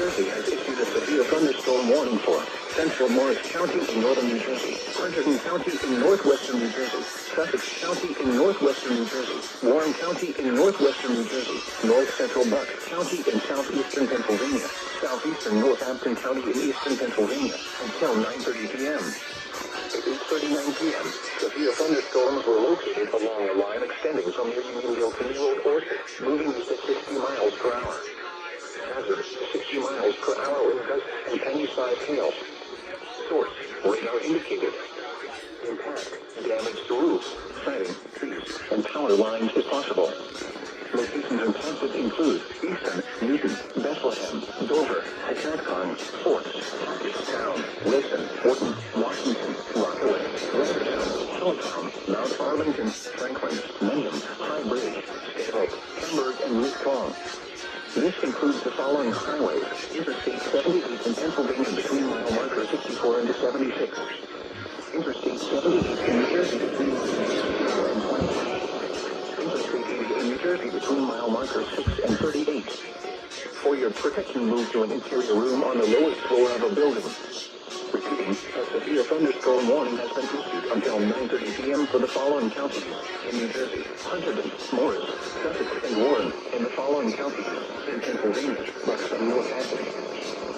Jersey has issued a severe thunderstorm warning for central Morris County in northern New Jersey, Hunterdon County in northwestern New Jersey, Sussex County in northwestern New Jersey, Warren County in northwestern New Jersey, north central Bucks County in southeastern Pennsylvania, southeastern Northampton County in eastern Pennsylvania, until 9:30 p.m. At 8:39 p.m., severe thunderstorms were located along a line extending from near Unionville to New Old Orchard, moving at 60 miles per hour. Hazard, 60 miles per hour wind gusts and penny-sized hail. Source, radar indicated. Impact, damage to roofs, siding, trees, and power lines is possible. Locations impacted include Easton, Newton, Bethlehem, Dover, Hacatcon, Forks, Town, Wilson, Wharton, Washington, Rockaway, Westertown, Allentown, Mount Arlington, Franklin, Mendham, High Bridge, Stanhope, Hamburg, and Wheatclaw. This includes the following highways: Interstate 78 in Pennsylvania between mile marker 64 and 76. Interstate 78 in New Jersey between mile marker 64 and 20. Interstate 80 in New Jersey between mile markers 6 and 38. For your protection, move to an interior room on the lowest floor of a building. Repeating, a severe thunderstorm warning has been issued until 9:30 p.m. for the following counties in New Jersey: Hunterdon, Morris, Sussex, and Warren, and the following counties in Pennsylvania, Bucks and Northampton.